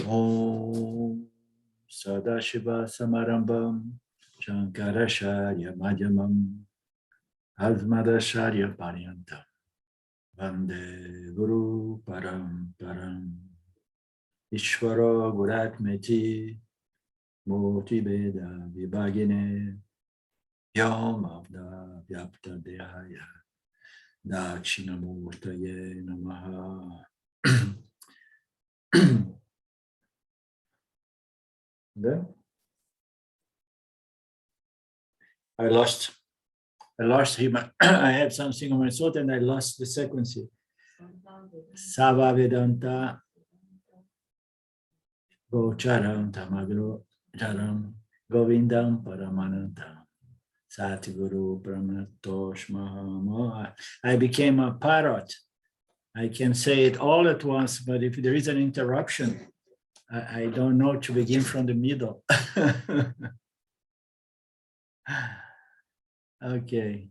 Om Sadashiva Samarambam Shankaracharya Madhyamam Asmadacharya Paryantam Vande Guru Paramparam Ishvara Guratmeti Murti Veda Vibhagine Yom Avda Vyapta Dehaya Dakshinamurtaye Namaha. Then I lost him. I had something on my throat and I lost the sequence. Sava Vedanta Gocharam Tamagro Charam Govindam Paramanantam Satiguru Pramatosh Mahama. I became a parrot. I can say it all at once, but if there is an interruption, I don't know to begin from the middle. Okay.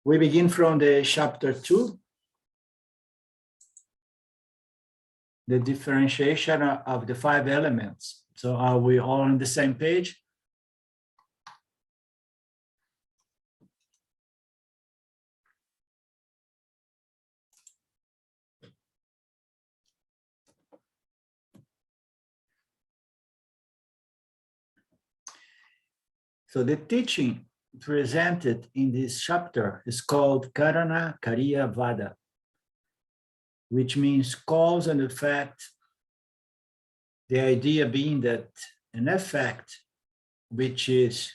We begin from the chapter 2, the differentiation of the 5 elements. So are we all on the same page? So the teaching presented in this chapter is called Karana Kariya Vada, which means cause and effect. The idea being that an effect, which is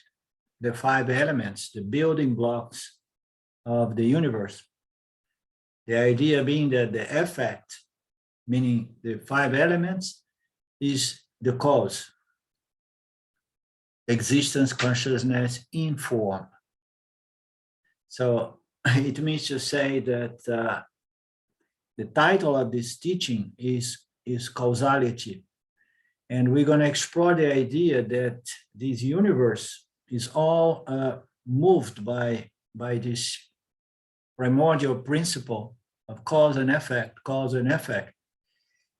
the 5 elements, the building blocks of the universe. The idea being that the effect, meaning the 5 elements, is the cause. Existence, consciousness, in form. So it means to say that the title of this teaching is causality. And we're going to explore the idea that this universe is all moved by this primordial principle of cause and effect.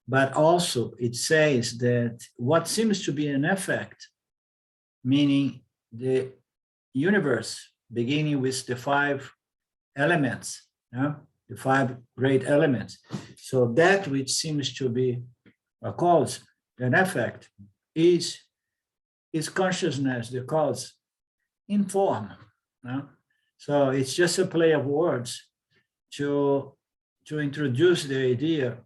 But also it says that what seems to be an effect, meaning the universe beginning with the 5 elements, the 5 great elements. So that which seems to be a cause, an effect, is consciousness, the cause, in form. So it's just a play of words to introduce the idea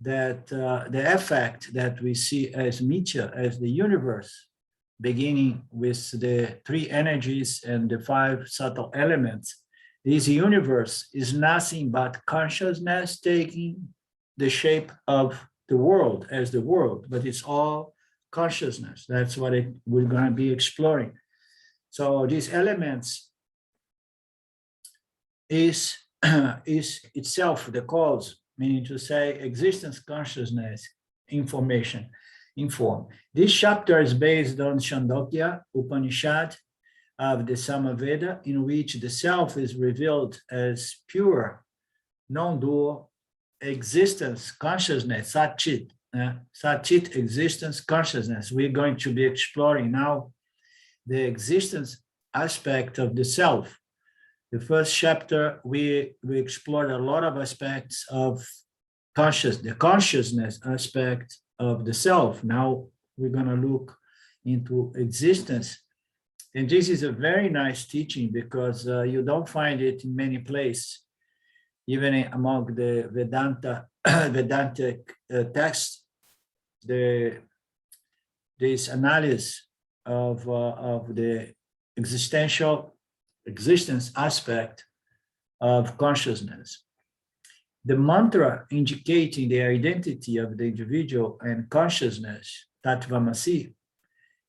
that the effect that we see as Mithya, as the universe, beginning with the 3 energies and the 5 subtle elements, this universe is nothing but consciousness taking the shape of the world as the world, but it's all consciousness. That's what we're going to be exploring. So these elements is itself the cause, meaning to say existence, consciousness, information, inform. This chapter is based on Chandogya Upanishad of the Samaveda, in which the self is revealed as pure, non-dual existence, consciousness, Satchit. Satchit, existence, consciousness. We're going to be exploring now the existence aspect of the self. The first chapter, we explored a lot of aspects of the consciousness aspect of the self. Now we're going to look into existence. And this is a very nice teaching because you don't find it in many places, even among the Vedantic texts. This analysis of the existence aspect of consciousness. The mantra indicating the identity of the individual and consciousness, Tattvamasi,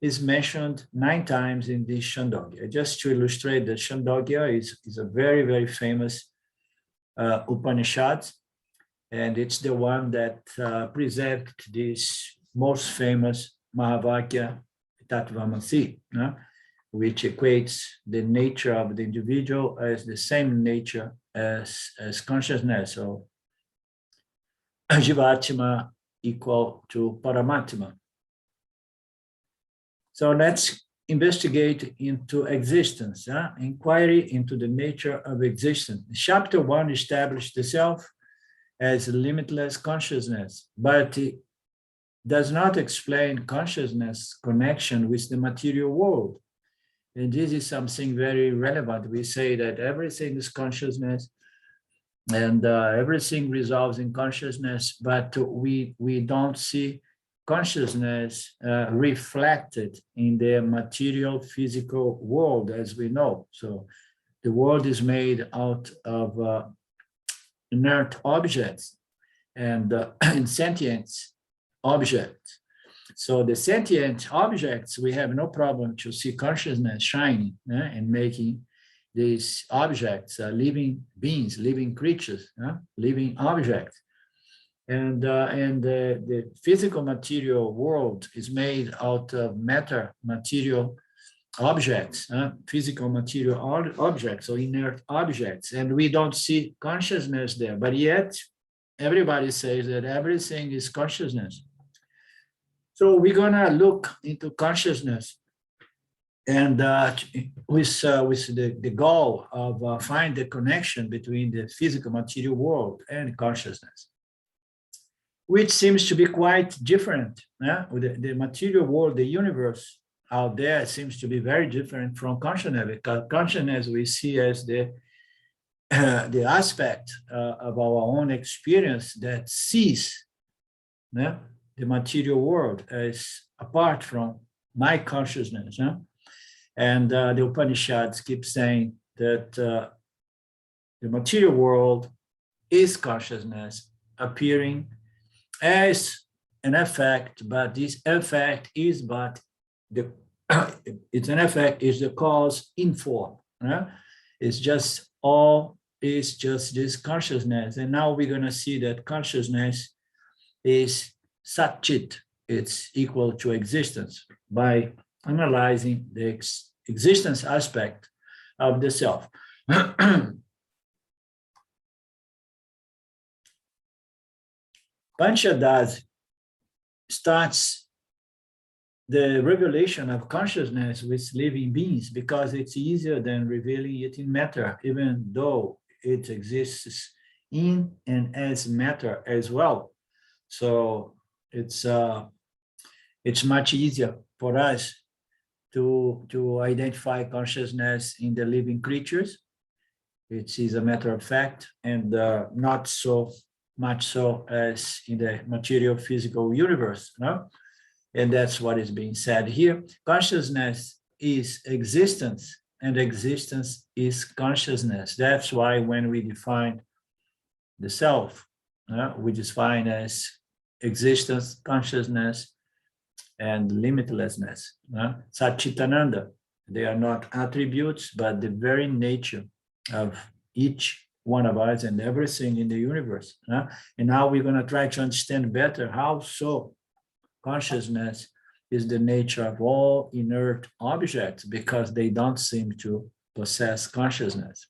is mentioned 9 times in this Chandogya. Just to illustrate that Chandogya is a very, very famous Upanishad, and it's the one that presents this most famous Mahavakya, Tattvamasi, which equates the nature of the individual as the same nature as consciousness. So Jivatma equal to Paramatma. So let's investigate into existence, inquiry into the nature of existence. Chapter 1 established the self as limitless consciousness, but it does not explain consciousness connection with the material world. And this is something very relevant. We say that everything is consciousness and everything resolves in consciousness, but we don't see consciousness reflected in the material physical world as we know. So the world is made out of inert objects and sentient objects. So the sentient objects, we have no problem to see consciousness shining and making these objects living beings, living creatures, living objects. And the physical material world is made out of matter material objects, physical material objects or inert objects, and we don't see consciousness there, but yet everybody says that everything is consciousness. So we're gonna look into consciousness and with the goal of find the connection between the physical material world and consciousness, which seems to be quite different. The material world, the universe out there seems to be very different from consciousness, because consciousness we see as the aspect of our own experience that sees the material world as apart from my consciousness. And the Upanishads keep saying that the material world is consciousness appearing as an effect, but this effect is but the it's an effect is the cause in form. It's just all is just this consciousness. And now we're going to see that consciousness is Satchit, it's equal to existence, by analyzing the existence aspect of the self. Panchadasi starts the revelation of consciousness with living beings because it's easier than revealing it in matter, even though it exists in and as matter as well. So it's much easier for us to identify consciousness in the living creatures. It is a matter of fact, and not so much so as in the material physical universe. And that's what is being said here. Consciousness is existence, and existence is consciousness. That's why when we define the self, we define as existence, consciousness, and limitlessness. Satchitananda. They are not attributes, but the very nature of each one of us and everything in the universe. And now we're going to try to understand better how so consciousness is the nature of all inert objects, because they don't seem to possess consciousness.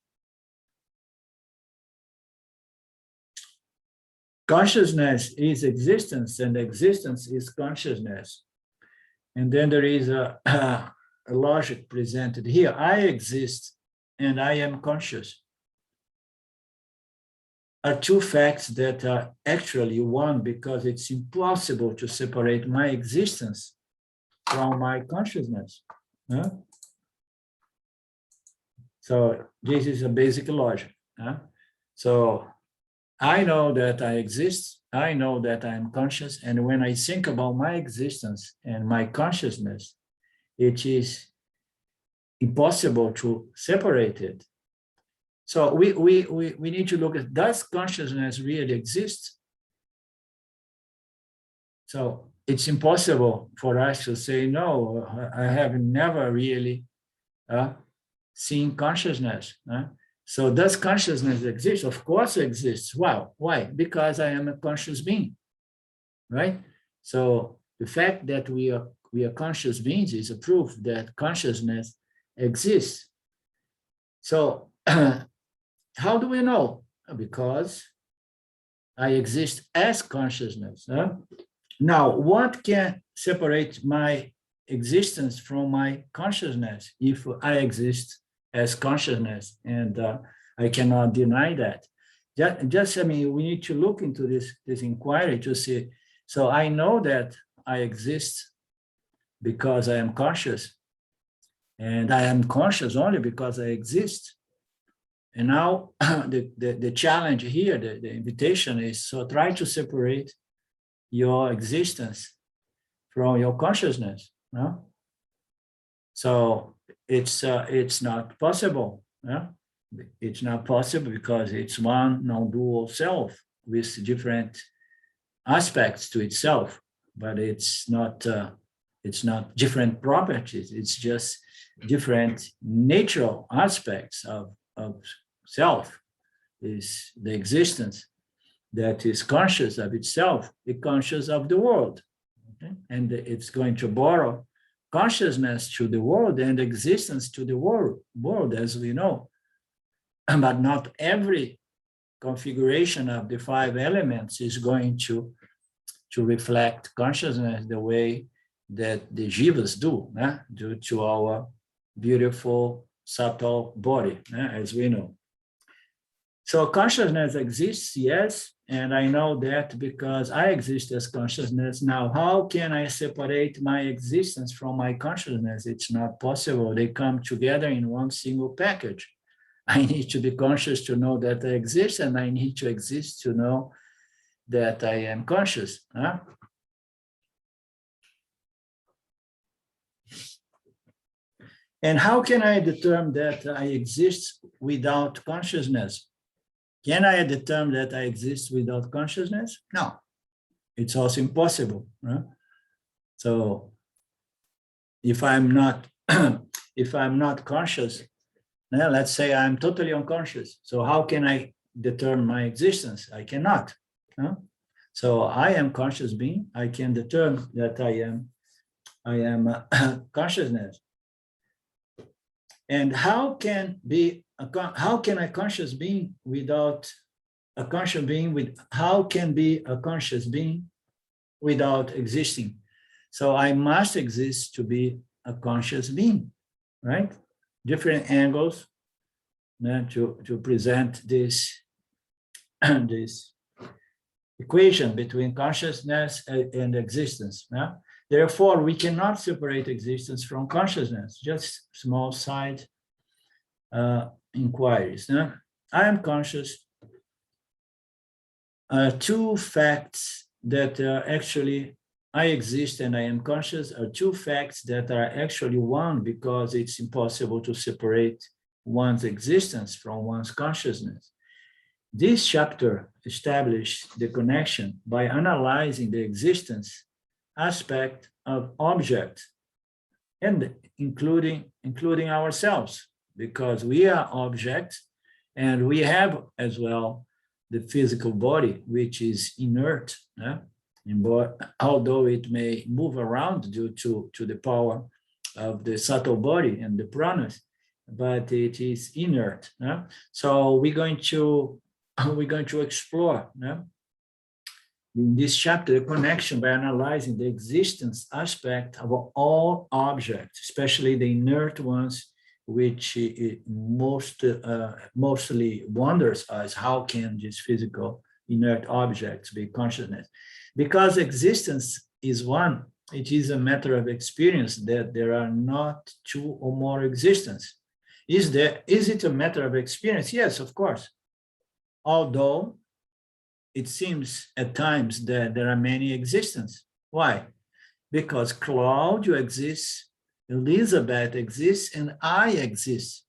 Consciousness is existence, and existence is consciousness. And then there is a logic presented here. I exist and I am conscious are two facts that are actually one, because it's impossible to separate my existence from my consciousness. So this is a basic logic. So I know that I exist, I know that I am conscious, and when I think about my existence and my consciousness, it is impossible to separate it. So we need to look at, does consciousness really exist? So it's impossible for us to say, no, I have never really seen consciousness. So does consciousness exist? Of course it exists. Wow. Why? Because I am a conscious being, right? So the fact that we are conscious beings is a proof that consciousness exists. So how do we know? Because I exist as consciousness. Now, what can separate my existence from my consciousness if I exist as consciousness? And I cannot deny that. I mean, we need to look into this inquiry to see. So I know that I exist because I am conscious, and I am conscious only because I exist. And now the challenge here, the invitation is, so try to separate your existence from your consciousness. No? So it's not possible. No? It's not possible because it's one non-dual self with different aspects to itself, but it's not different properties. It's just different natural aspects of self. Is the existence that is conscious of itself, is conscious of the world. Okay? And it's going to borrow consciousness to the world and existence to the world, as we know. But not every configuration of the 5 elements is going to reflect consciousness the way that the jivas do, due to our beautiful, subtle body, as we know. So consciousness exists, yes, and I know that because I exist as consciousness. Now, how can I separate my existence from my consciousness? It's not possible. They come together in one single package. I need to be conscious to know that I exist, and I need to exist to know that I am conscious. And how can I determine that I exist without consciousness? Can I determine that I exist without consciousness? No, it's also impossible. So if I'm not conscious, let's say I'm totally unconscious. So how can I determine my existence? I cannot. So I am conscious being. I can determine that I am consciousness. And how can a conscious being without a conscious being how can be a conscious being without existing? So I must exist to be a conscious being, right? Different angles to present this this equation between consciousness and existence. Therefore, we cannot separate existence from consciousness, just small side inquiries. I am conscious. 2 facts that are actually, I exist and I am conscious, are 2 facts that are actually one, because it's impossible to separate one's existence from one's consciousness. This chapter established the connection by analyzing the existence aspect of objects, and including ourselves, because we are objects, and we have as well the physical body, which is inert, although it may move around due to the power of the subtle body and the pranas, but it is inert. So we're going to explore in this chapter the connection by analyzing the existence aspect of all objects, especially the inert ones, which mostly wonders us, how can these physical inert objects be consciousness? Because existence is one, it is a matter of experience that there are not 2 or more existences. Is it a matter of experience? Yes, of course. Although it seems at times that there are many existences. Why? Because Claudio exists, Elizabeth exists, and I exist.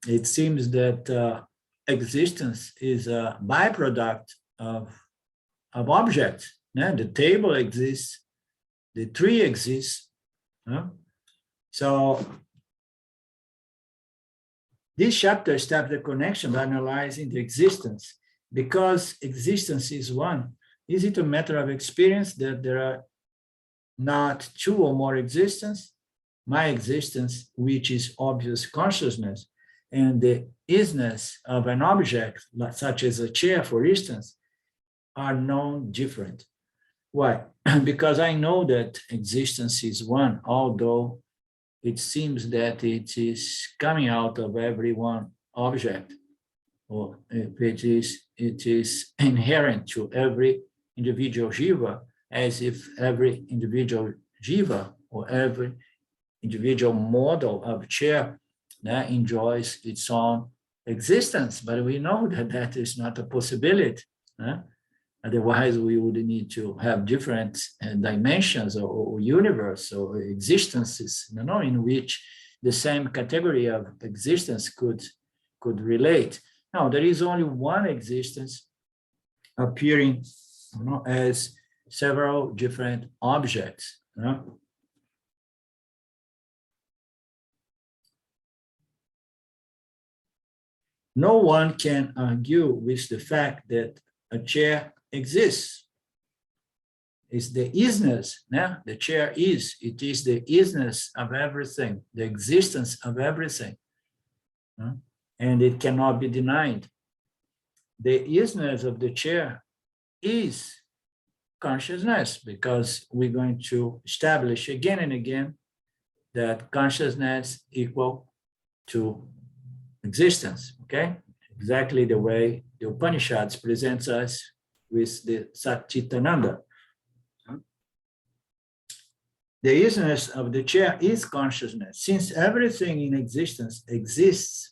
It seems that existence is a byproduct of objects. The table exists, the tree exists. So this chapter establishes the connection by analyzing the existence. Because existence is one, is it a matter of experience that there are not 2 or more existences? My existence, which is obvious consciousness, and the isness of an object, such as a chair, for instance, are known different. Why? Because I know that existence is one, although it seems that it is coming out of every one object, or if it is inherent to every individual jiva, as if every individual jiva or every individual model of chair enjoys its own existence. But we know that that is not a possibility. Otherwise, we would need to have different dimensions or universe or existences, in which the same category of existence could relate. Now, there is only one existence appearing as several different objects. No one can argue with the fact that a chair exists. It's the isness, the chair is. It is the isness of everything, the existence of everything. And it cannot be denied. The isness of the chair is consciousness, because we're going to establish again and again that consciousness equal to existence, okay? Exactly the way the Upanishads presents us with the Satchitananda. The isness of the chair is consciousness. Since everything in existence exists,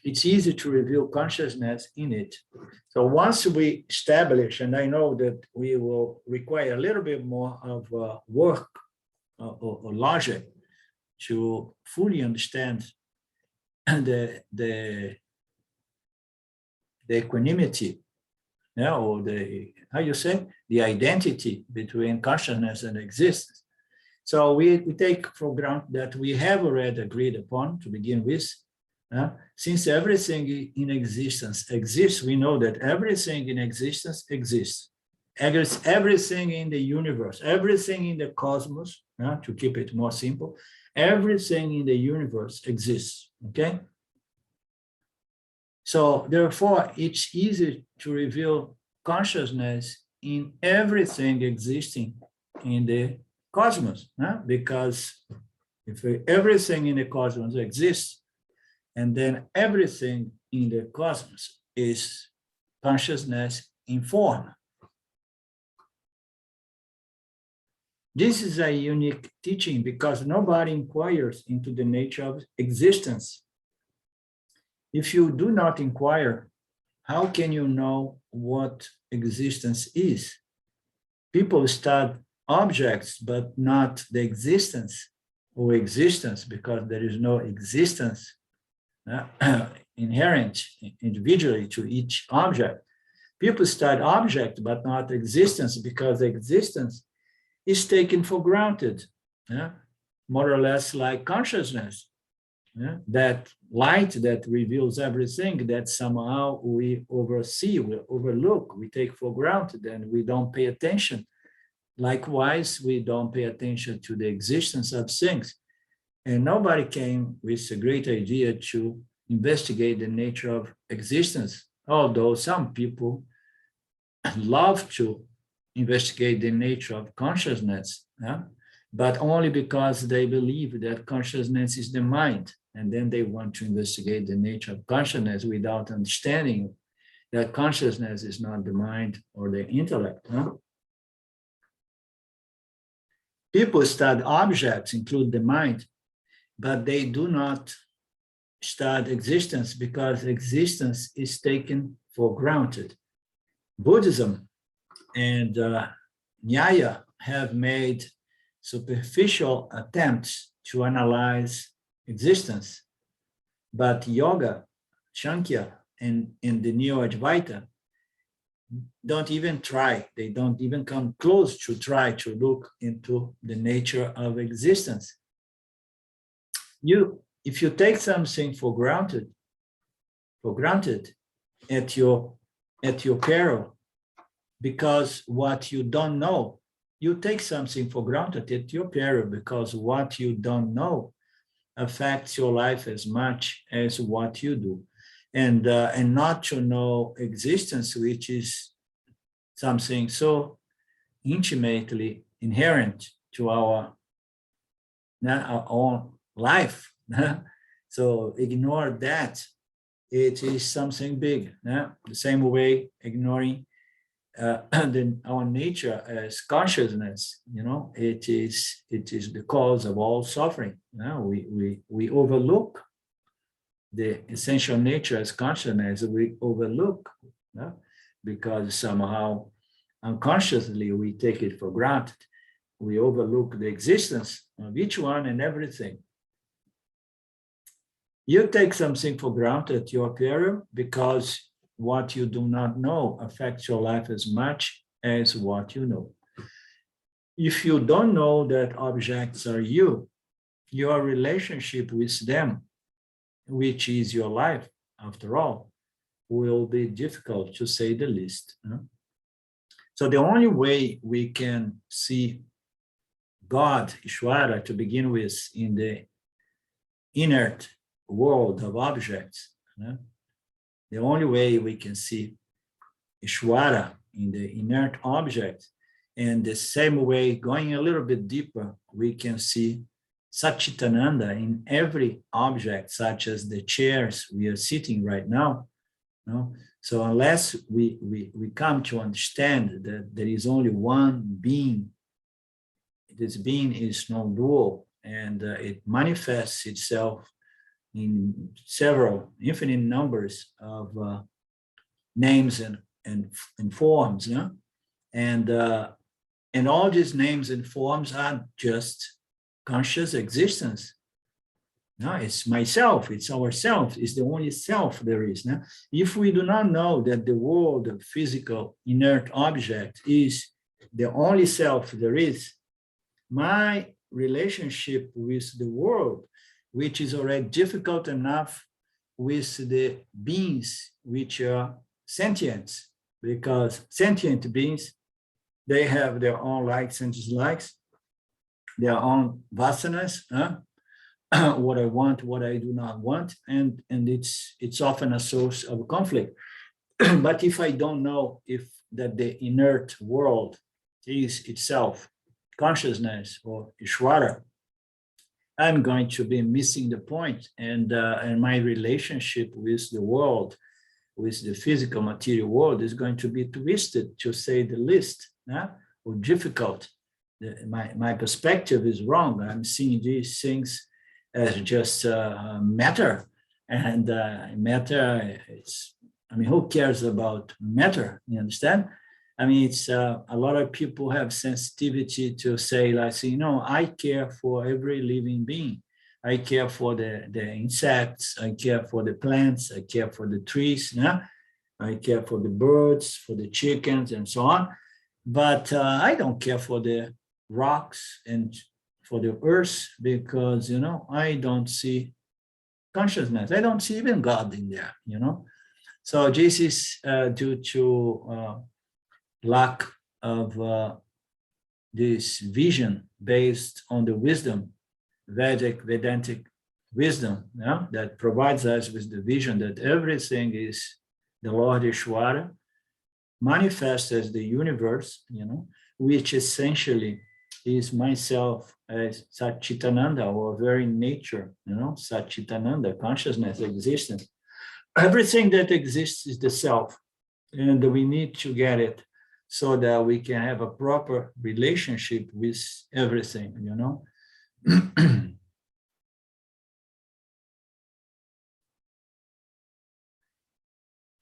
it's easy to reveal consciousness in it. So once we establish, and I know that we will require a little bit more of work or logic to fully understand the equanimity, or the identity between consciousness and existence. So we take for granted that we have already agreed upon to begin with. Since everything in existence exists, we know that everything in existence exists. Everything in the universe, everything in the cosmos, to keep it more simple, everything in the universe exists, okay? So therefore, it's easy to reveal consciousness in everything existing in the cosmos, because if everything in the cosmos exists, and then everything in the cosmos is consciousness in form. This is a unique teaching because nobody inquires into the nature of existence. If you do not inquire, how can you know what existence is? People study objects, but not the existence or existence, because there is no existence inherent individually to each object. People study object, but not existence, because existence is taken for granted, more or less like consciousness. That light that reveals everything that somehow we oversee, we overlook, we take for granted, and we don't pay attention. Likewise, we don't pay attention to the existence of things. And nobody came with a great idea to investigate the nature of existence, although some people love to investigate the nature of consciousness, but only because they believe that consciousness is the mind, and then they want to investigate the nature of consciousness without understanding that consciousness is not the mind or the intellect. People study objects, include the mind, but they do not study existence because existence is taken for granted. Buddhism and Nyaya have made superficial attempts to analyze existence, but Yoga, Sankhya, and the Neo-Advaita don't even try. They don't even come close to try to look into the nature of existence. If you take something for granted at your peril, because what you don't know, you take something for granted at your peril, because what you don't know affects your life as much as what you do. And not to know existence, which is something so intimately inherent to our own life. So ignore that. It is something big. The same way ignoring our nature as consciousness, it is the cause of all suffering. We overlook the essential nature as consciousness. We overlook, because somehow unconsciously we take it for granted. We overlook the existence of each one and everything. You take something for granted at your peril because what you do not know affects your life as much as what you know. If you don't know that objects are you, your relationship with them, which is your life, after all, will be difficult, to say the least. So the only way we can see God, Ishvara, to begin with, in the inert world of objects, the only way we can see Ishvara in the inert object, and the same way, going a little bit deeper, we can see Satchitananda in every object, such as the chairs we are sitting right now. So unless we come to understand that there is only one being, this being is non-dual, and it manifests itself in several infinite numbers of names and forms, and all these names and forms are just conscious existence. It's myself, it's ourself, it's the only self there is. If we do not know that the world of physical inert object is the only self there is, my relationship with the world, which is already difficult enough with the beings which are sentient, because sentient beings, they have their own likes and dislikes, their own vasanas, what I want, what I do not want, and it's often a source of conflict. But if I don't know that the inert world is itself consciousness or Ishvara, I'm going to be missing the point, and my relationship with the world, with the physical material world, is going to be twisted, to say the least, or difficult. My perspective is wrong. I'm seeing these things as just matter, and matter. Who cares about matter? You understand? It's a lot of people have sensitivity to say, like, I care for every living being. I care for the insects. I care for the plants. I care for the trees. I care for the birds, for the chickens, and so on. But I don't care for the rocks and for the earth, because, I don't see consciousness. I don't see even God in there, So this is due to lack of this vision based on the wisdom, Vedantic wisdom, that provides us with the vision that everything is the Lord Ishvara, manifest as the universe, which essentially is myself as Satchitananda, or very nature, Satchitananda, consciousness, existence. Everything that exists is the self, and we need to get it so that we can have a proper relationship with everything,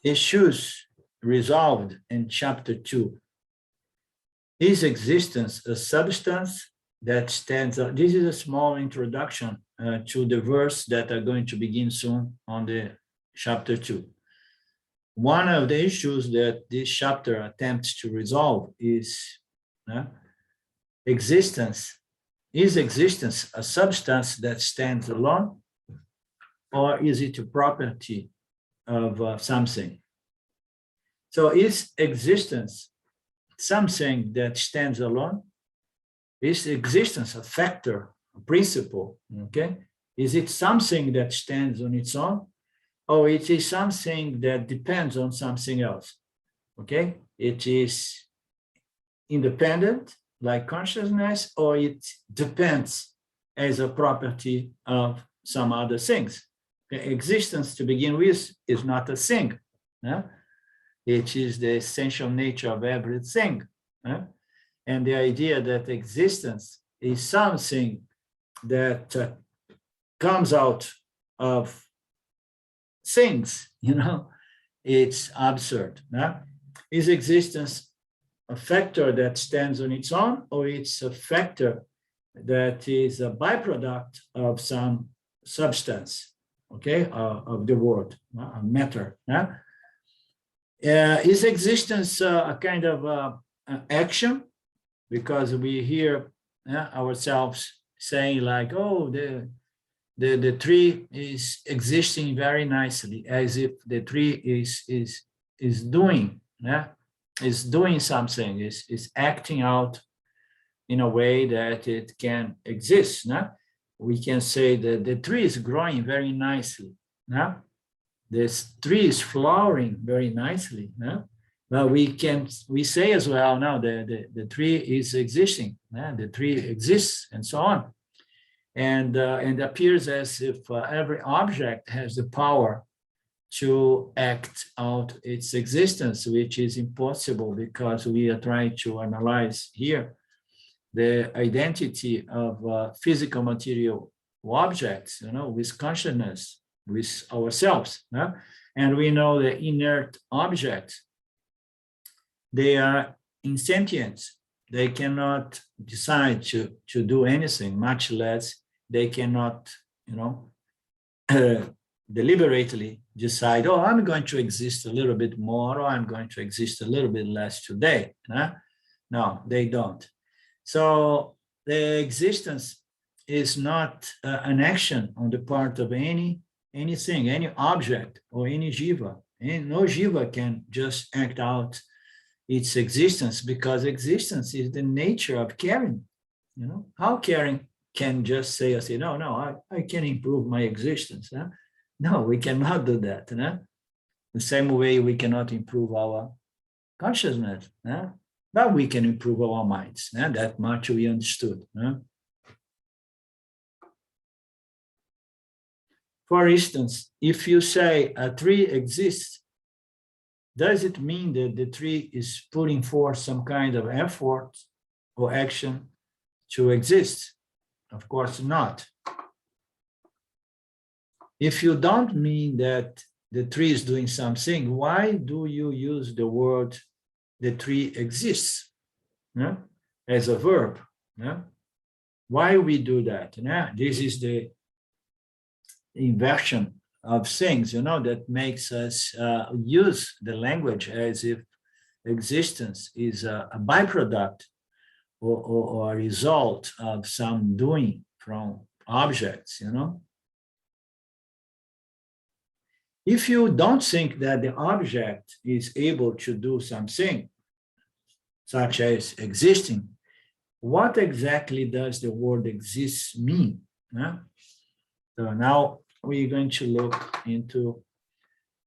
Issues resolved in chapter 2. Is existence a substance that stands up? This is a small introduction to the verse that are going to begin soon on the chapter 2. One of the issues that this chapter attempts to resolve is existence. Is existence a substance that stands alone, or is it a property of something? So is existence something that stands alone? Is existence a factor, a principle, okay? Is it something that stands on its own, or it is something that depends on something else, okay? it is independent, like consciousness, or it depends as a property of some other things. The existence, to begin with, is not a thing. It is the essential nature of everything. And the idea that existence is something that comes out of things, it's absurd. Is existence a factor that stands on its own, or it's a factor that is a byproduct of some substance, okay, of the world, matter? Is existence a kind of action? Because we hear ourselves saying like, oh, the tree is existing very nicely, as if the tree is doing, is doing something, is acting out in a way that it can exist. We can say that the tree is growing very nicely. This tree is flowering very nicely. But we say as well, now the tree is existing. The tree exists, and so on. And appears as if every object has the power to act out its existence, which is impossible, because we are trying to analyze here the identity of physical material objects, with consciousness, with ourselves. And we know the inert objects, they are insentient. They cannot decide to do anything, much less they cannot, deliberately decide, oh, I'm going to exist a little bit more, or I'm going to exist a little bit less today. No, they don't. So the existence is not an action on the part of anything, any object, or any jiva. And no jiva can just act out its existence, because existence is the nature of caring. How caring can just say, no, I can improve my existence. No, we cannot do that. The same way we cannot improve our consciousness, but we can improve our minds. That much we understood. For instance, if you say a tree exists, does it mean that the tree is putting forth some kind of effort or action to exist? Of course not. If you don't mean that the tree is doing something, why do you use the word the tree exists as a verb? Why we do that? This is the inversion of things, that makes us use the language as if existence is a byproduct or a result of some doing from objects, If you don't think that the object is able to do something, such as existing, what exactly does the word exists mean? So now we're going to look into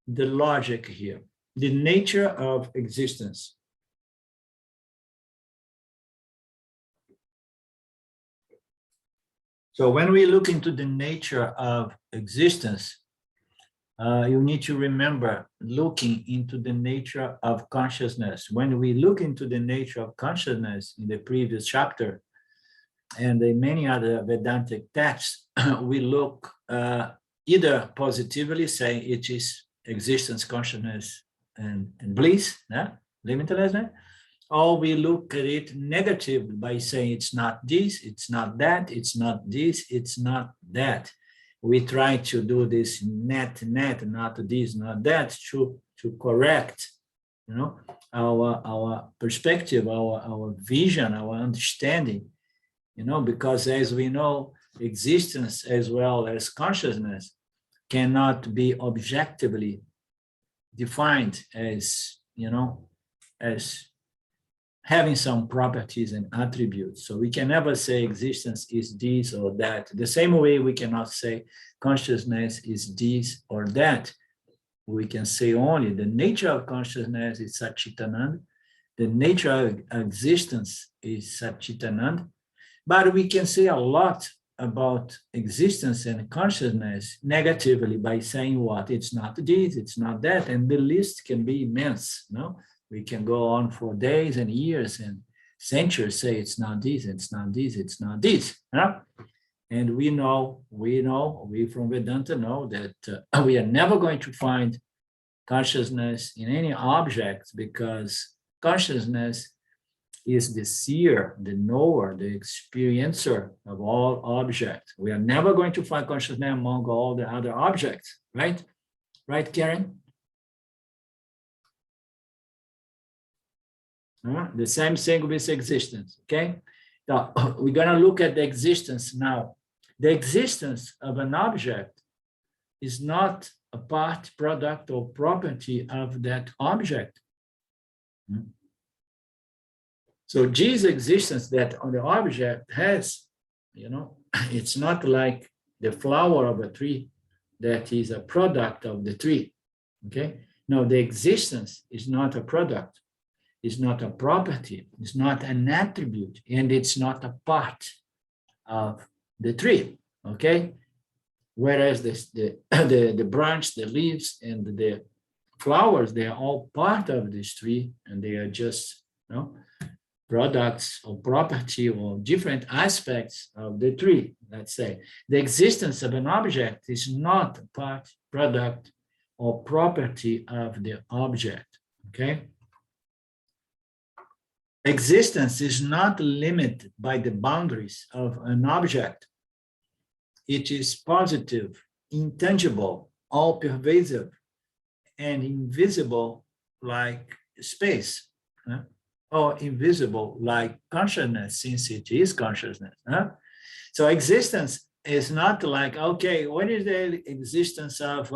the logic here, the nature of existence. So when we look into the nature of existence, you need to remember looking into the nature of consciousness. When we look into the nature of consciousness in the previous chapter, and in many other Vedantic texts, we look either positively, saying it is existence, consciousness, and bliss, limitlessness, or we look at it negatively by saying it's not this, it's not that, it's not this, it's not that. We try to do this net, not this, not that, to correct, our perspective, our vision, our understanding, because as we know, existence as well as consciousness cannot be objectively defined as, as having some properties and attributes. So we can never say existence is this or that. The same way we cannot say consciousness is this or that. We can say only the nature of consciousness is Satchitananda, the nature of existence is Satchitananda, but we can say a lot about existence and consciousness negatively by saying what? It's not this, it's not that, and the list can be immense, no? We can go on for days and years and centuries, say it's not this, it's not this, it's not this, no? And we from Vedanta know that we are never going to find consciousness in any object, because consciousness is the seer, the knower, the experiencer of all objects. We are never going to find consciousness among all the other objects, right? Right, Karen? The same thing with existence, okay? Now, we're going to look at the existence now. The existence of an object is not a part, product, or property of that object. So this existence that on the object has, it's not like the flower of a tree that is a product of the tree, okay? No, the existence is not a product, it's not a property, it's not an attribute, and it's not a part of the tree, okay? Whereas the branch, the leaves, and the flowers, they are all part of this tree, and they are just, products or property or different aspects of the tree, let's say. The existence of an object is not a part, product, or property of the object, okay? Existence is not limited by the boundaries of an object. It is positive, intangible, all-pervasive, and invisible like space. Or invisible like consciousness, since it is consciousness. So existence is not like, okay, what is the existence of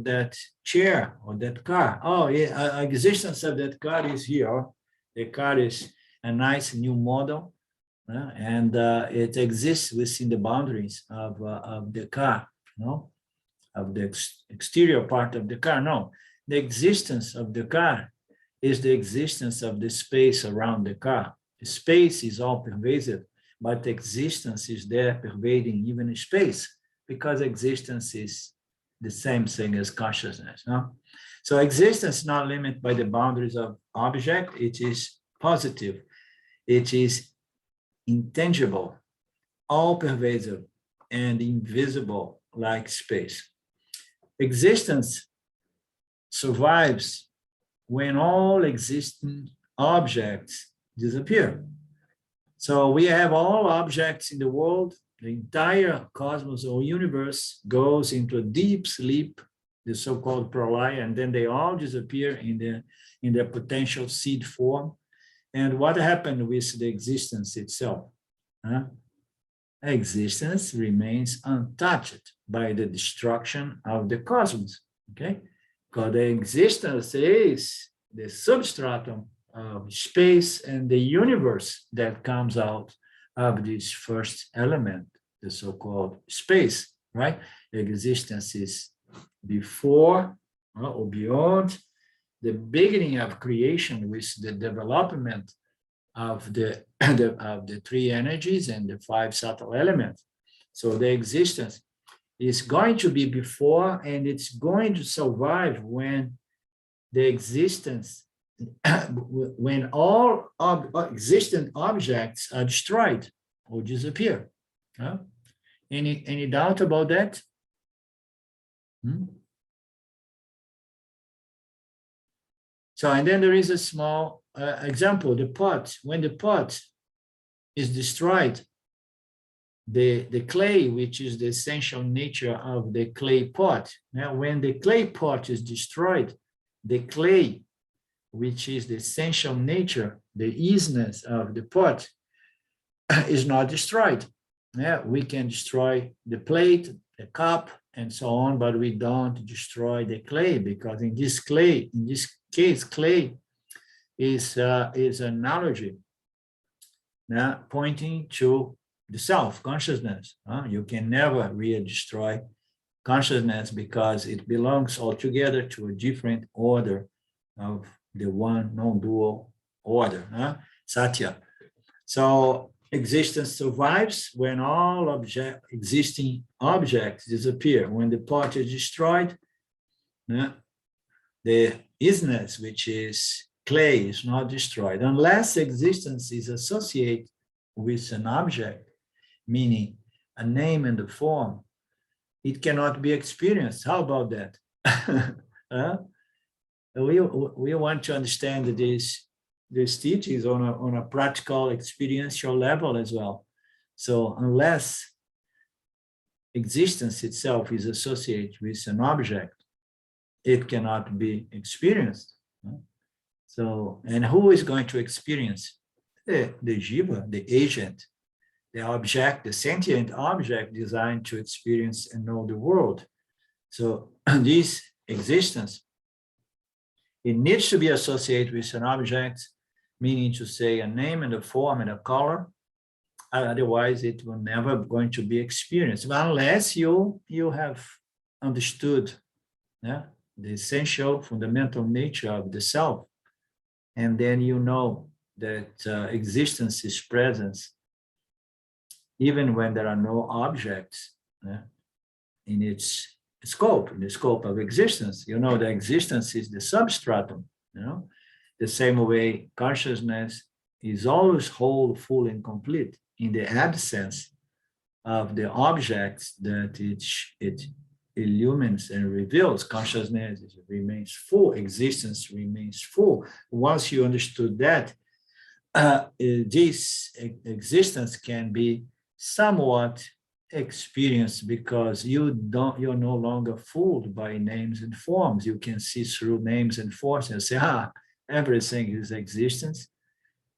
that chair or that car? Oh, yeah, existence of that car is here. The car is a nice new model, and it exists within the boundaries of the car, of the exterior part of the car. No, the existence of the car is the existence of the space around the car. The space is all pervasive, but existence is there pervading even space, because existence is the same thing as consciousness. So existence is not limited by the boundaries of object. It is positive. It is intangible, all pervasive, and invisible like space. Existence survives when all existing objects disappear. So we have all objects in the world, the entire cosmos or universe goes into a deep sleep, the so-called pralaya, and then they all disappear in their potential seed form. And what happened with the existence itself? Existence remains untouched by the destruction of the cosmos, okay? Because the existence is the substratum of space and the universe that comes out of this first element, the so-called space, right? The existence is before or beyond the beginning of creation, with the development of the three energies and the five subtle elements. So the existence is going to be before, and it's going to survive when the existence, when all existent objects are destroyed or disappear. Any doubt about that? So, and then there is a small example, the pot. When the pot is destroyed, the clay, which is the essential nature of the clay pot. Now, when the clay pot is destroyed, the clay, which is the essential nature, the isness of the pot, is not destroyed. We can destroy the plate, the cup, and so on, but we don't destroy the clay, because in this case, clay is an analogy pointing to the self, consciousness. You can never really destroy consciousness, because it belongs altogether to a different order of the one non-dual order, Satya. So existence survives when all existing objects disappear. When the pot is destroyed, the isnness, which is clay, is not destroyed. Unless existence is associated with an object, meaning a name and a form, it cannot be experienced. How about that? We want to understand these teachings on a practical experiential level as well. So unless existence itself is associated with an object, it cannot be experienced. So, and who is going to experience? The jiva, the agent, the object, the sentient object designed to experience and know the world. So this existence, it needs to be associated with an object, meaning to say a name and a form and a color. Otherwise, it will never going to be experienced unless you have understood the essential fundamental nature of the self. And then you know that existence is presence, even when there are no objects in its scope, in the scope of existence. You know, the existence is the substratum, the same way consciousness is always whole, full, and complete in the absence of the objects that it illumines and reveals. Consciousness remains full, existence remains full. Once you understood that, this existence can be somewhat experienced because you're no longer fooled by names and forms. You can see through names and forms and say, everything is existence.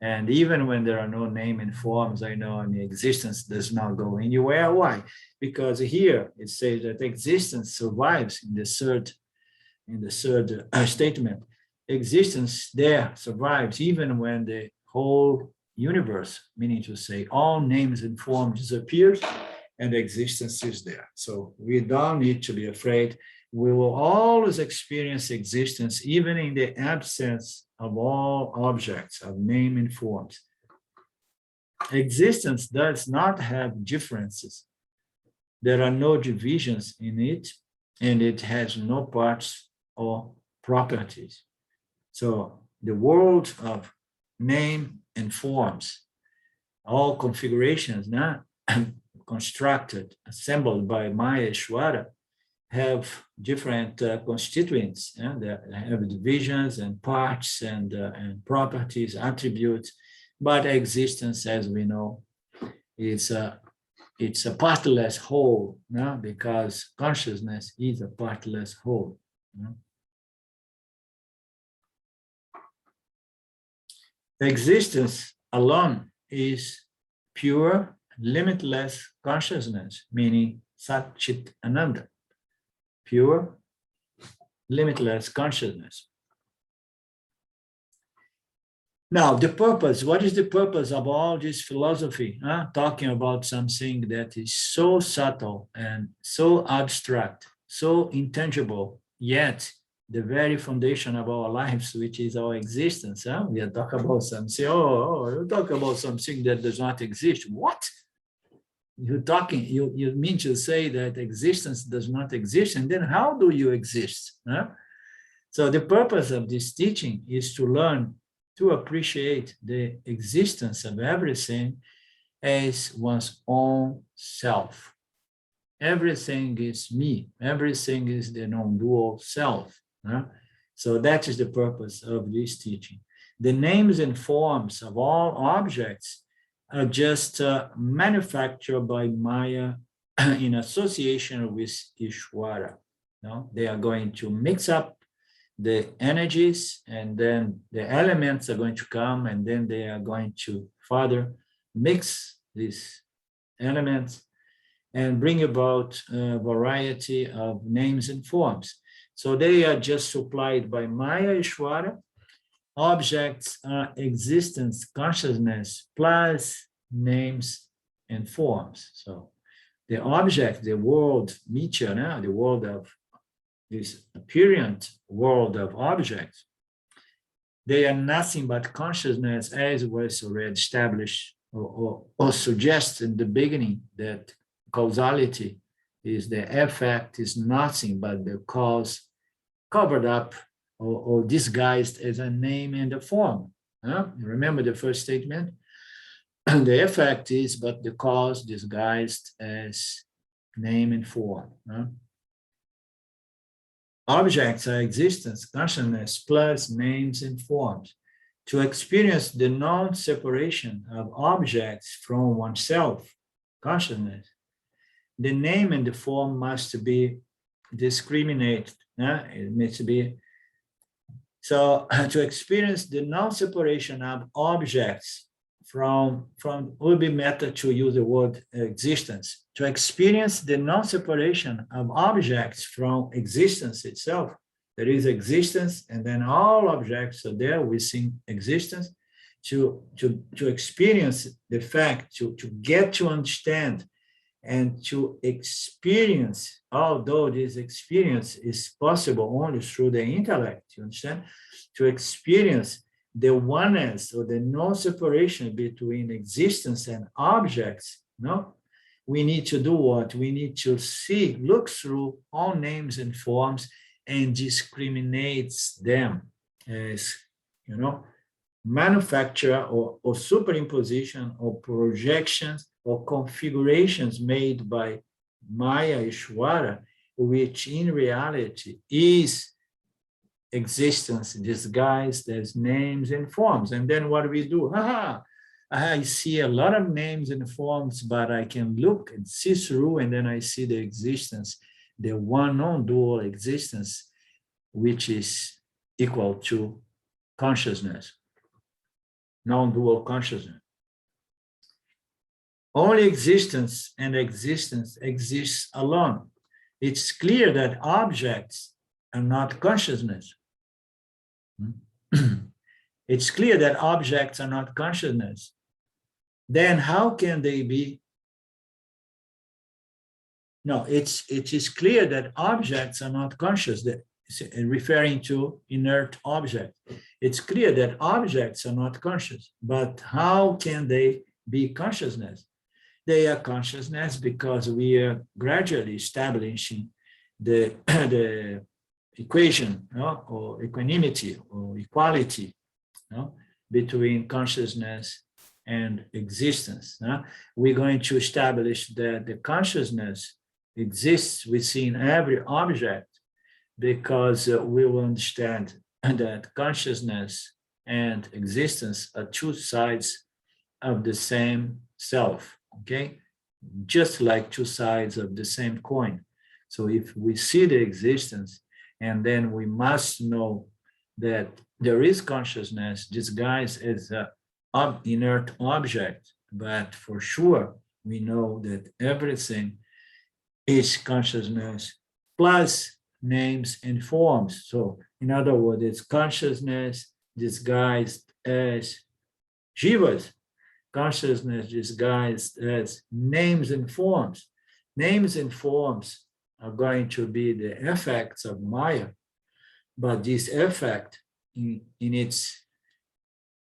And even when there are no name and forms, I know existence does not go anywhere. Why? Because here it says that existence survives in the third statement. Existence there survives even when the whole universe, meaning to say all names and forms disappears and existence is there. So we don't need to be afraid. We will always experience existence even in the absence of all objects of name and forms. Existence does not have differences. There are no divisions in it, and it has no parts or properties. So the world of name and forms, all configurations constructed, assembled by Maya Ishvara, have different constituents. They have divisions and parts and properties, attributes, but existence, as we know, it's a partless whole, because consciousness is a partless whole. Existence alone is pure, limitless consciousness, meaning Sat Chit Ananda. Pure, limitless consciousness. Now, the purpose, what is the purpose of all this philosophy? Talking about something that is so subtle and so abstract, so intangible, yet the very foundation of our lives, which is our existence. We are talking about something, you talk about something that does not exist. What? You mean to say that existence does not exist, and then how do you exist? So the purpose of this teaching is to learn to appreciate the existence of everything as one's own self. Everything is me. Everything is the non-dual self. So that is the purpose of this teaching. The names and forms of all objects are just manufactured by Maya in association with Ishvara. They are going to mix up the energies, and then the elements are going to come, and then they are going to further mix these elements and bring about a variety of names and forms. So they are just supplied by Maya Ishvara. Objects are existence, consciousness, plus names and forms. So the object, the world, Mithya, the world of this apparent world of objects, They are nothing but consciousness, as was already established or suggested in the beginning, that causality is the effect is nothing but the cause covered up or disguised as a name and a form. Remember the first statement? The effect is but the cause disguised as name and form. Objects are existence, consciousness, plus names and forms. To experience the non-separation of objects from oneself, consciousness, the name and the form must be discriminated. It needs to be. So to experience the non-separation of objects from would be better to use the word existence. To experience the non-separation of objects from existence itself, there is existence, and then all objects are there within existence. To experience the fact, to get to understand and to experience, although this experience is possible only through the intellect, you understand? To experience the oneness or the non-separation between existence and objects, no? We need to do what? We need to see, look through all names and forms and discriminate them as, manufacture or superimposition or projections or configurations made by Maya Ishvara, which in reality is existence disguised as names and forms. And then what do we do? I see a lot of names and forms, but I can look and see through, and then I see the existence, the one non-dual existence, which is equal to consciousness, non-dual consciousness. Only existence and existence exists alone. It's clear that objects are not consciousness. It's clear that objects are not consciousness. Then how can they be? No, it is clear that objects are not conscious, referring to inert objects. It's clear that objects are not conscious, but how can they be consciousness? They are consciousness because we are gradually establishing the equation, or equanimity or equality, between consciousness and existence. We're going to establish that the consciousness exists within every object because we will understand that consciousness and existence are two sides of the same self, okay? Just like two sides of the same coin. So if we see the existence, and then we must know that there is consciousness disguised as an inert object, but for sure we know that everything is consciousness plus names and forms. So in other words, it's consciousness disguised as jivas, consciousness disguised as names and forms. Names and forms are going to be the effects of Maya, but this effect in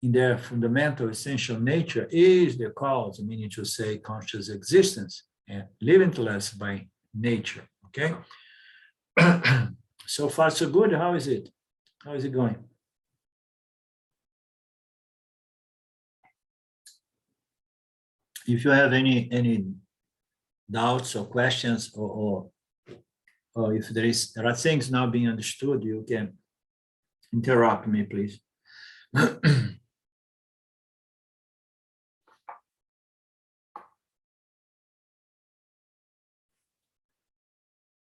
their fundamental essential nature is the cause, meaning to say conscious existence and limitless by nature, okay? So far so good. How is it? How is it going? If you have any doubts or questions, or if there are things not being understood, you can interrupt me, please.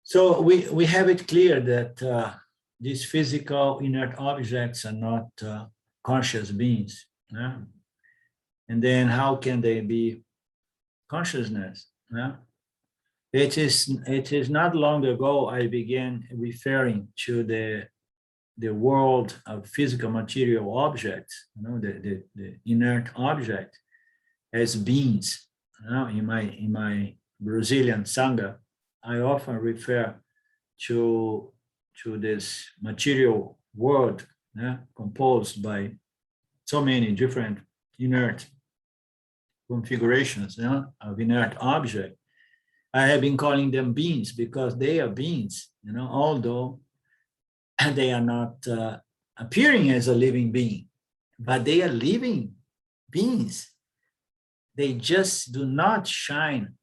So we have it clear that these physical inert objects are not conscious beings. And then how can they be consciousness? It is not long ago I began referring to the world of physical material objects, the inert object, as beings. In my Brazilian Sangha, I often refer to this material world composed by so many different inert configurations of inert object. I have been calling them beings because they are beings, although they are not appearing as a living being, but they are living beings. They just do not shine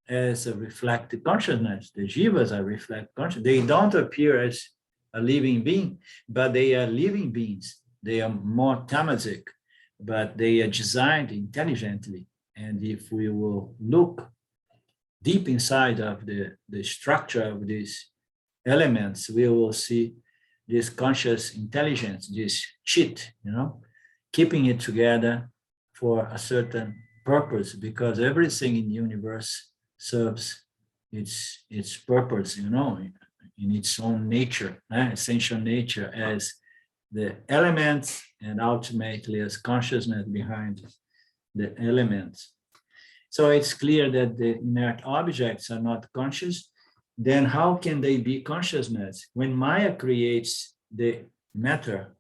as a reflected consciousness. The jivas are reflected consciousness. They don't appear as a living being, but they are living beings. They are more tamasic, but they are designed intelligently. And if we will look deep inside of the structure of these elements, we will see this conscious intelligence, this chit, keeping it together for a certain purpose, because everything in the universe serves its purpose, in its own nature, essential nature, as the elements and ultimately as consciousness behind the elements. So it's clear that the inert objects are not conscious. Then how can they be consciousness? When Maya creates the matter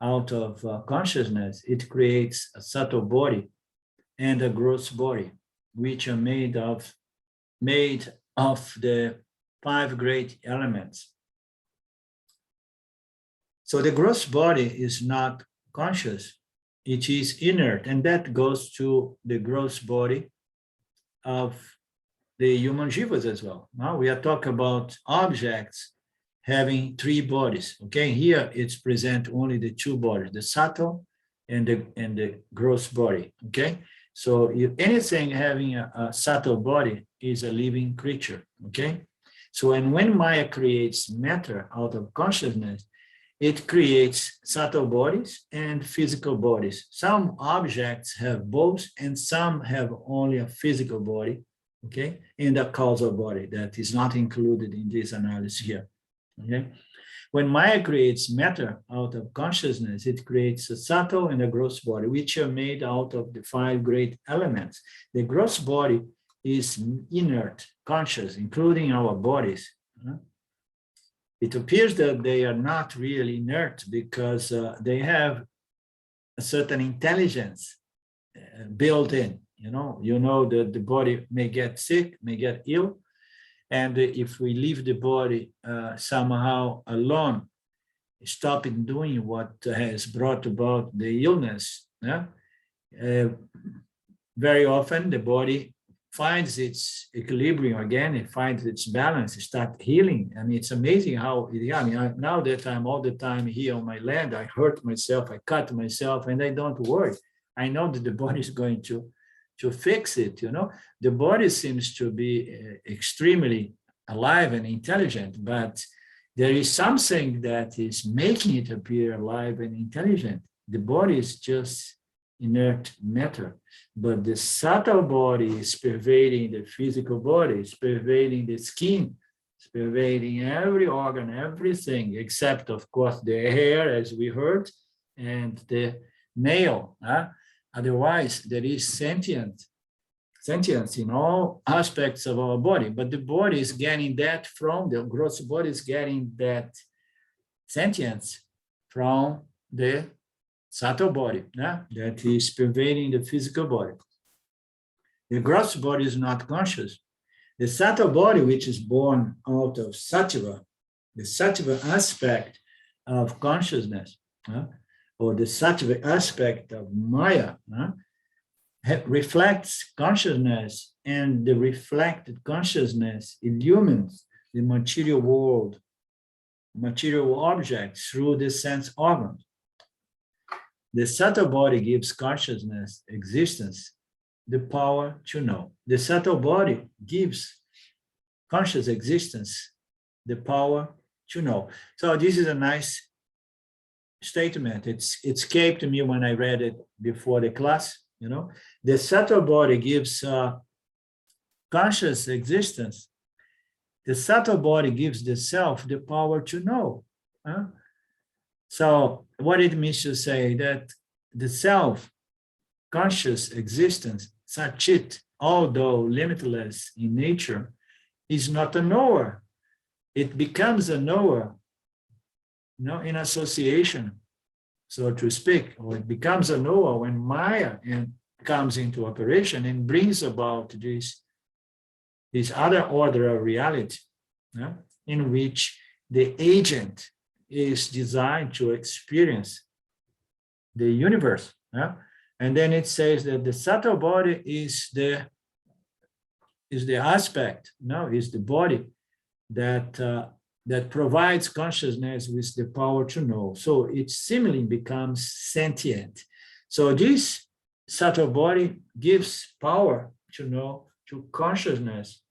out of consciousness, it creates a subtle body and a gross body, which are made of the 5 great elements. So the gross body is not conscious, it is inert, and that goes to the gross body of the human jivas as well. Now we are talking about objects having 3 bodies. Okay, here it's present only the 2 bodies, the subtle and the gross body. Okay, so if anything having a subtle body is a living creature. Okay, so and when Maya creates matter out of consciousness, it creates subtle bodies and physical bodies. Some objects have both, and some have only a physical body, okay, and a causal body that is not included in this analysis here. Okay, when Maya creates matter out of consciousness, it creates a subtle and a gross body, which are made out of the 5 great elements. The gross body is inert, conscious, including our bodies. It appears that they are not really inert because they have a certain intelligence built in. That the body may get sick, may get ill, and if we leave the body somehow alone, stopping doing what has brought about the illness, very often the body finds its equilibrium again, it finds its balance, it starts healing. And it's amazing how, now that I'm all the time here on my land, I hurt myself, I cut myself, and I don't worry. I know that the body is going to fix it, The body seems to be extremely alive and intelligent, but there is something that is making it appear alive and intelligent. The body is just inert matter, but the subtle body is pervading the physical body, it's pervading the skin, it's pervading every organ, everything, except of course the hair, as we heard, and the nail. Otherwise, there is sentience in all aspects of our body, but the body is getting that from, the gross body is getting that sentience from the subtle body, that is pervading the physical body. The gross body is not conscious. The subtle body, which is born out of sattva, the sattva aspect of consciousness, or the sattva aspect of Maya, reflects consciousness, and the reflected consciousness illumines the material world, material objects through the sense organs. The subtle body gives consciousness existence, the power to know. The subtle body gives conscious existence, the power to know. So this is a nice statement. It came to me when I read it before the class. The subtle body gives conscious existence. The subtle body gives the self the power to know. So what it means to say that the self, conscious existence, Satchit, although limitless in nature, is not a knower. It becomes a knower in association, so to speak, or it becomes a Noah when Maya comes into operation and brings about this other order of reality, in which the agent is designed to experience the universe. And then it says that the subtle body is the aspect, is the body that provides consciousness with the power to know. So it seemingly becomes sentient. So this subtle body gives power to know, to consciousness.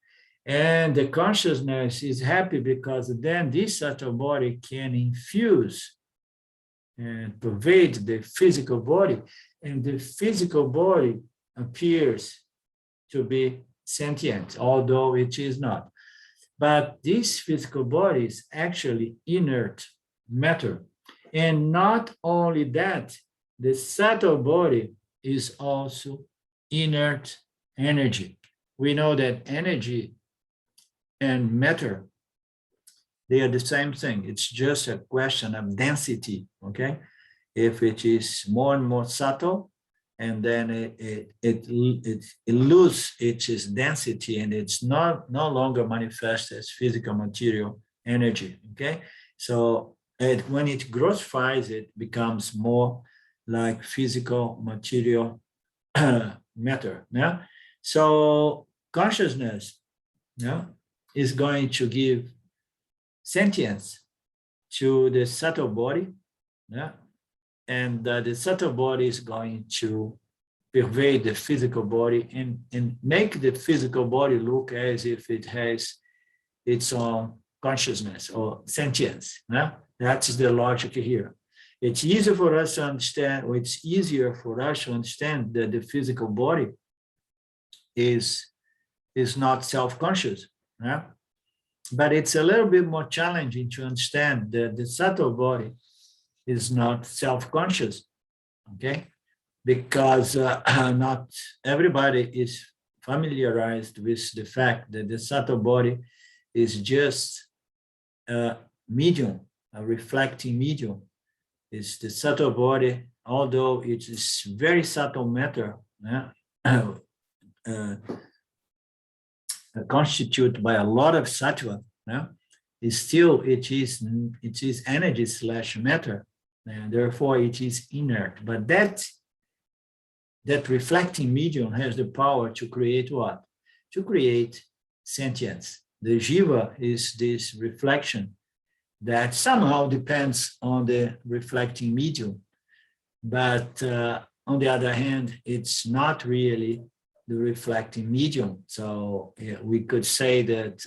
And the consciousness is happy because then this subtle body can infuse and pervade the physical body. And the physical body appears to be sentient, although it is not. But this physical body is actually inert matter. And not only that, the subtle body is also inert energy. We know that energy and matter, they are the same thing. It's just a question of density, okay? If it is more and more subtle, and then it loses its density, and it's no longer manifest as physical material energy, okay? So when it grossifies, it becomes more like physical material matter. Yeah? So consciousness is going to give sentience to the subtle body, and the subtle body is going to pervade the physical body and make the physical body look as if it has its own consciousness or sentience. That is the logic here. It's easier for us to understand, or it's easier for us to understand that the physical body is not self-conscious. But it's a little bit more challenging to understand that the subtle body is not self-conscious, okay? Because not everybody is familiarized with the fact that the subtle body is just a medium, a reflecting medium. It's the subtle body, although it is very subtle matter, constituted by a lot of sattva, it is energy / matter, and therefore it is inert. But that reflecting medium has the power to create what? To create sentience. The jiva is this reflection that somehow depends on the reflecting medium, but on the other hand, it's not really the reflecting medium. So we could say that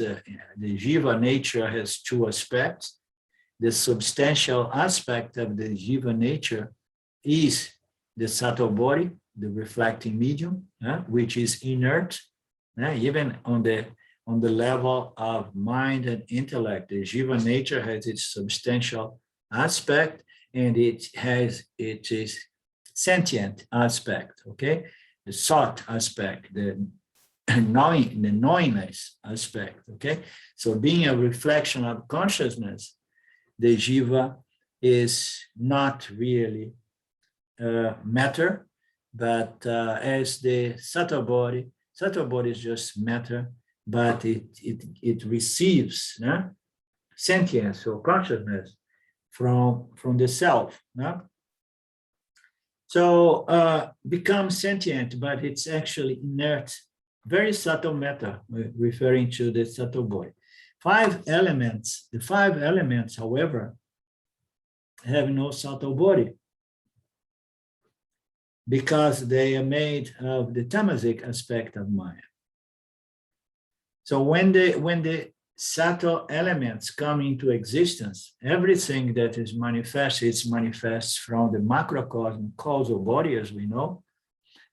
the jiva nature has two aspects. The substantial aspect of the jiva nature is the subtle body, the reflecting medium, which is inert, even on the level of mind and intellect. The jiva nature has its substantial aspect, and it has its sentient aspect, okay? The thought aspect, the knowingness aspect, okay? So being a reflection of consciousness, the jiva is not really matter, but as the subtle body is just matter, but it receives sentience or consciousness from the self. So becomes sentient, but it's actually inert, very subtle matter, referring to the subtle body. The 5 elements, however, have no subtle body because they are made of the tamasic aspect of Maya. So when the subtle elements come into existence, everything that is manifests from the macrocosm causal body, as we know,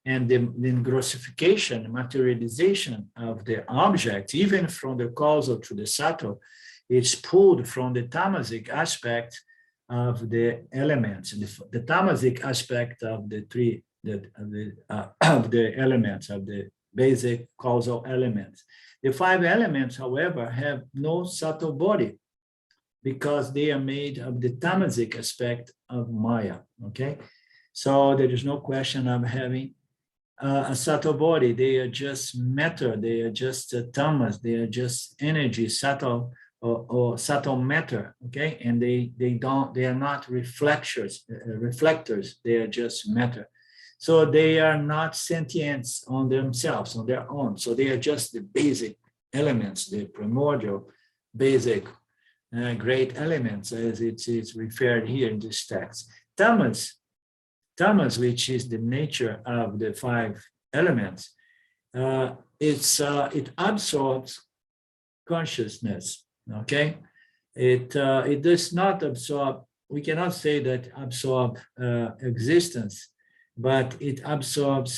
and the grossification, materialization of the object, even from the causal to the subtle, it's pulled from the tamasic aspect of the elements, the tamasic aspect of the three, of the elements, of the basic causal elements. The 5 elements, however, have no subtle body because they are made of the tamasic aspect of Maya, okay? So there is no question of having a subtle body. They are just matter, they are just tamas, they are just energy, subtle or subtle matter, okay? And they are not reflectors, they are just matter. So they are not sentient on themselves, on their own. So they are just the basic elements, the primordial, basic, great elements, as it is referred here in this text. Tamas, which is the nature of the 5 elements, it absorbs consciousness. Okay, it does not absorb. We cannot say that absorb existence, but it absorbs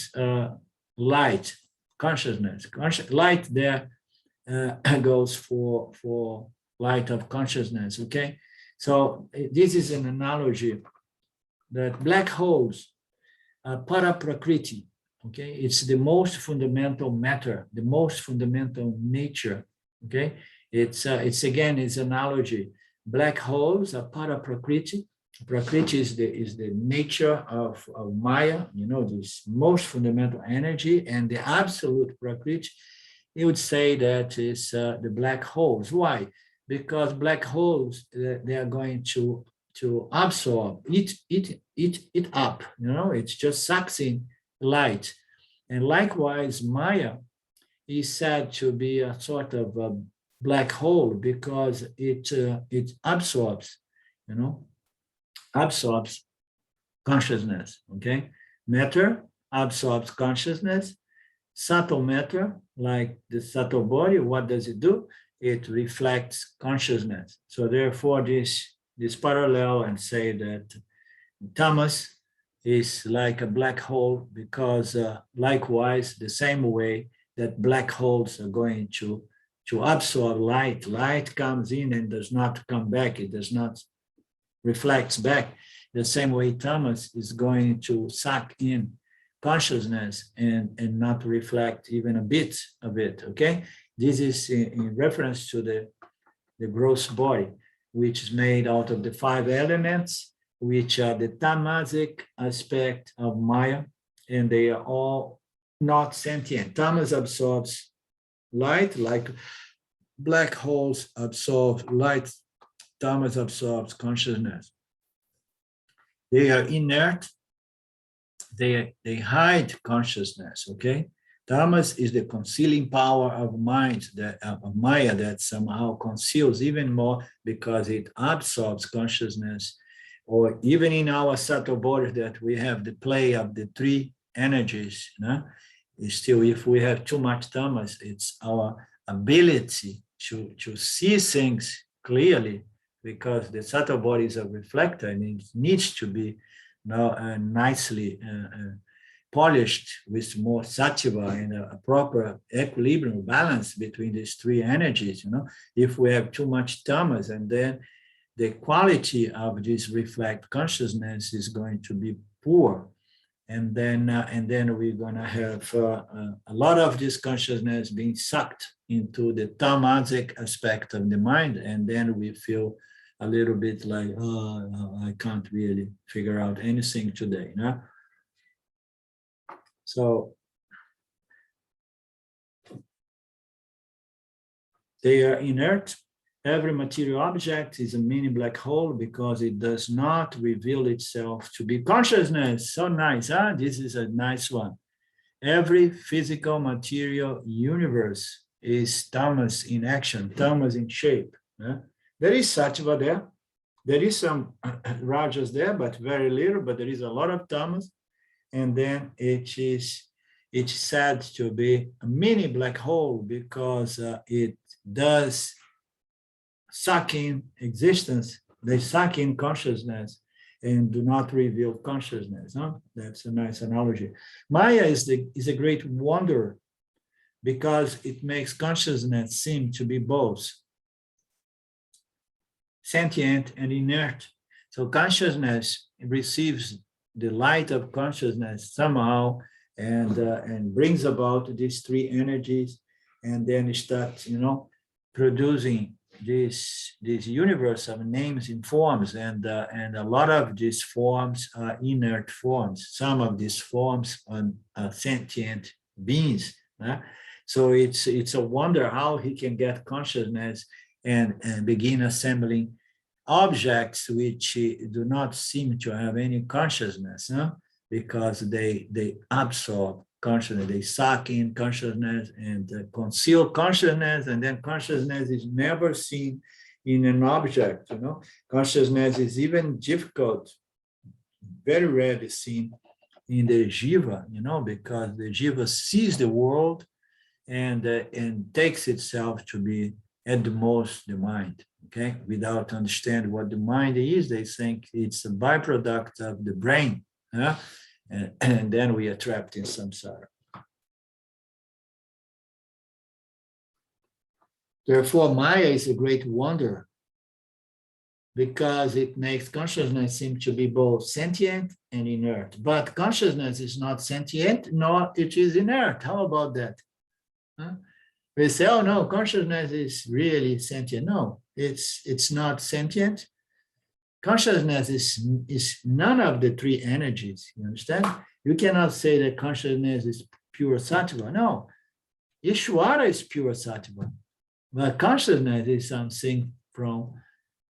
light, consciousness. Light there goes for light of consciousness. Okay, so this is an analogy that black holes are para-prakriti. Okay, it's the most fundamental matter, the most fundamental nature. Okay, it's analogy. Black holes are para-prakriti. Prakriti is the nature of Maya, this most fundamental energy, and the absolute Prakriti, you would say that is the black holes. Why? Because black holes, they are going to absorb, eat up, it just sucks in light. And likewise, Maya is said to be a sort of a black hole because it absorbs, absorbs consciousness, okay? Matter absorbs consciousness. Subtle matter, like the subtle body, what does it do? It reflects consciousness. So therefore, this parallel and say that tamas is like a black hole because likewise, the same way that black holes are going to absorb light. Light comes in and does not come back. It does not reflects back. The same way tamas is going to suck in consciousness and not reflect even a bit of it, okay? This is in reference to the gross body, which is made out of the 5 elements, which are the tamasic aspect of Maya, and they are all not sentient. Tamas absorbs light, like black holes absorb light. Tamas absorbs consciousness. They are inert. They hide consciousness, okay? Tamas is the concealing power of mind, of Maya, that somehow conceals even more because it absorbs consciousness. Or even in our subtle body that we have the play of the 3 energies, still, if we have too much tamas, it's our ability to see things clearly, because the subtle body is a reflector and it needs to be nicely polished with more sattva and a proper equilibrium balance between these 3 energies. If we have too much tamas, and then the quality of this reflect consciousness is going to be poor, and then we're going to have a lot of this consciousness being sucked into the tamasic aspect of the mind, and then we feel a little bit like, oh, I can't really figure out anything today. So they are inert. Every material object is a mini black hole because it does not reveal itself to be consciousness. So nice, huh? This is a nice one. Every physical material universe is tamas in action, tamas in shape. There is sattva there. There is some rajas there, but very little, but there is a lot of tamas. And then it's said to be a mini black hole because it does suck in existence, they suck in consciousness and do not reveal consciousness. That's a nice analogy. Maya is a great wonder because it makes consciousness seem to be both sentient and inert. So consciousness receives the light of consciousness somehow and brings about these 3 energies, and then it starts, producing this universe of names and forms, and a lot of these forms are inert forms. Some of these forms are sentient beings. So it's a wonder how he can get consciousness and begin assembling objects which do not seem to have any consciousness, because they absorb consciousness, they suck in consciousness and conceal consciousness, and then consciousness is never seen in an object. Consciousness is even difficult, very rarely seen in the jiva, because the jiva sees the world and takes itself to be at the most the mind. Okay, without understanding what the mind is, they think it's a byproduct of the brain, and then we are trapped in samsara. Therefore, Maya is a great wonder because it makes consciousness seem to be both sentient and inert. But consciousness is not sentient, nor it is inert. How about that? We say, oh no, consciousness is really sentient. No, it's not sentient. Consciousness is none of the three energies. You understand? You cannot say that consciousness is pure sattva. No, Ishvara is pure sattva. But consciousness is something from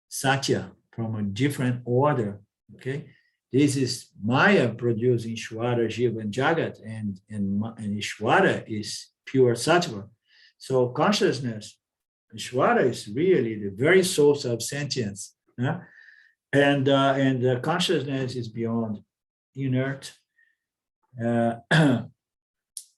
satya, from a different order. Okay, this is Maya producing Ishvara, Jiva, and Jagat, and Ishvara is pure sattva. So consciousness, Ishvara, is really the very source of sentience, and consciousness is beyond inert,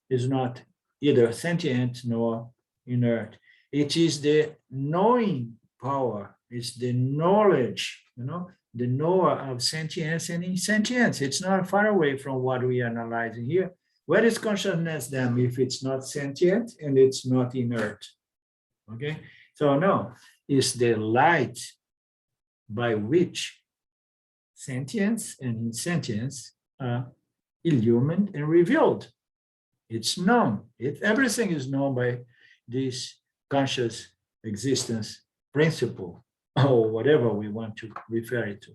is not either sentient nor inert. It is the knowing power. It's the knowledge, the knower of sentience and insentience. It's not far away from what we are analyzing here. Where is consciousness then if it's not sentient and it's not inert? Okay, so no, it's the light by which sentience and insentience are illumined and revealed. It's known. Everything is known by this conscious existence principle, or whatever we want to refer it to.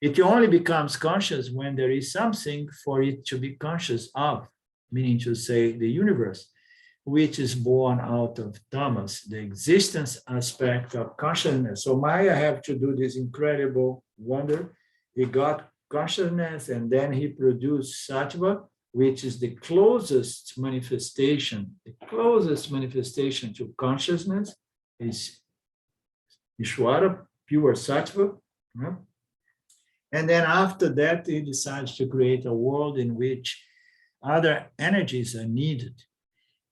It only becomes conscious when there is something for it to be conscious of, meaning to say the universe, which is born out of tamas, the existence aspect of consciousness. So Maya have to do this incredible wonder. He got consciousness and then he produced sattva, which is the closest manifestation. The closest manifestation to consciousness is Ishvara, pure sattva. And then after that, he decides to create a world in which other energies are needed.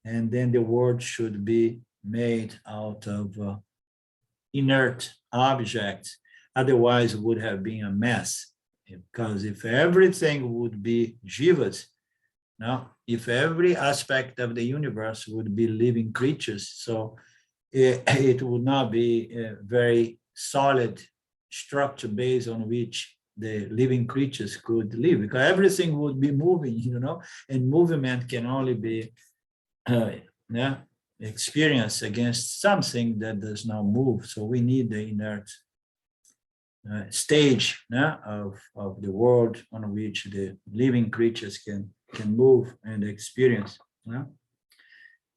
And then the world should be made out of inert objects. Otherwise, it would have been a mess. Because if everything would be jivas, if every aspect of the universe would be living creatures, so it would not be a very solid structure based on which the living creatures could live, because everything would be moving, and movement can only be experienced against something that does not move. So we need the inert stage of the world on which the living creatures can move and experience.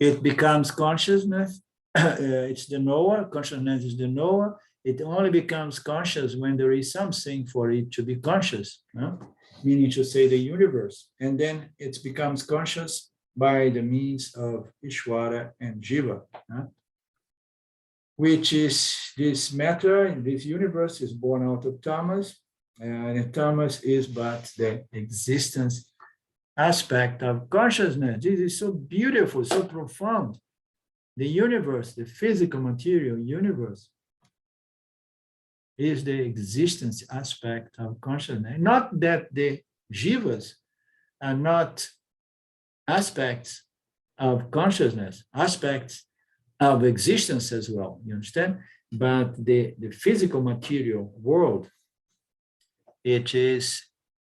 It becomes consciousness. It's the knower. Consciousness is the knower. It only becomes conscious when there is something for it to be conscious, meaning to say the universe. And then it becomes conscious by the means of Ishvara and Jiva, which is this matter in this universe is born out of tamas, and tamas is but the existence aspect of consciousness. This is so beautiful, so profound. The universe, the physical material universe, is the existence aspect of consciousness. Not that the jivas are not aspects of consciousness, aspects of existence as well, you understand? But the physical material world, it is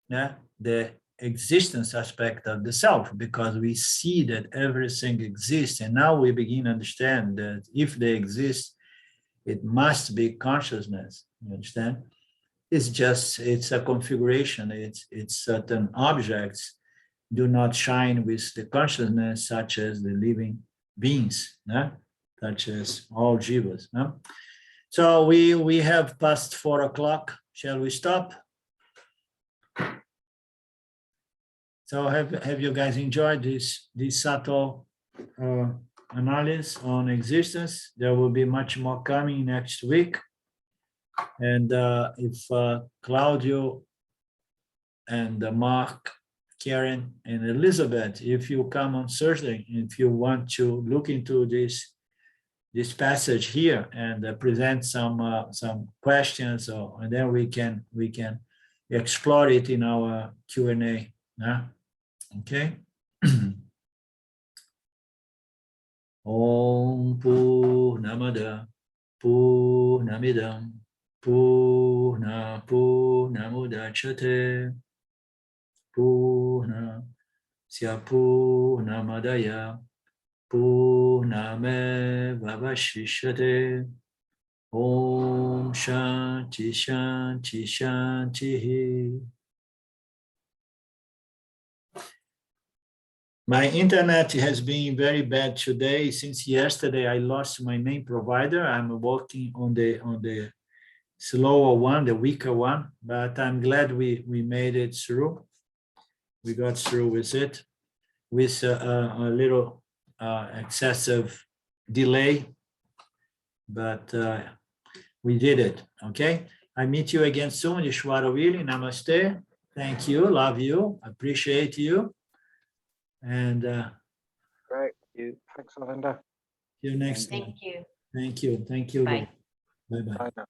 the existence aspect of the self, because we see that everything exists, and now we begin to understand that if they exist, it must be consciousness. You understand? It's a configuration. It's certain objects do not shine with the consciousness, such as the living beings, no? Such as all jivas. No? So we have passed 4 o'clock. Shall we stop? So have you guys enjoyed this subtle analysis on existence? There will be much more coming next week. And if Claudio and Mark, Karen, and Elizabeth, if you come on Thursday, if you want to look into this passage here and present some questions, and then we can explore it in our Q&A. Yeah? Okay. Om Purnamada Purnamidam Purnamudachyate Purnasya Purnamadaya Purnamevavashishyate. Om Shanti Shanti Shanti. My internet has been very bad today. Since yesterday, I lost my main provider. I'm working on the slower one, the weaker one, but I'm glad we made it through. We got through with it with a little excessive delay, but we did it. Okay. I meet you again soon. Ishwara Vili, namaste. Thank you. Love you. Appreciate you. And great. Thanks, Alinda. see you next time. Thank you. Thank you. Thank you. Bye. Bye-bye. Bye now.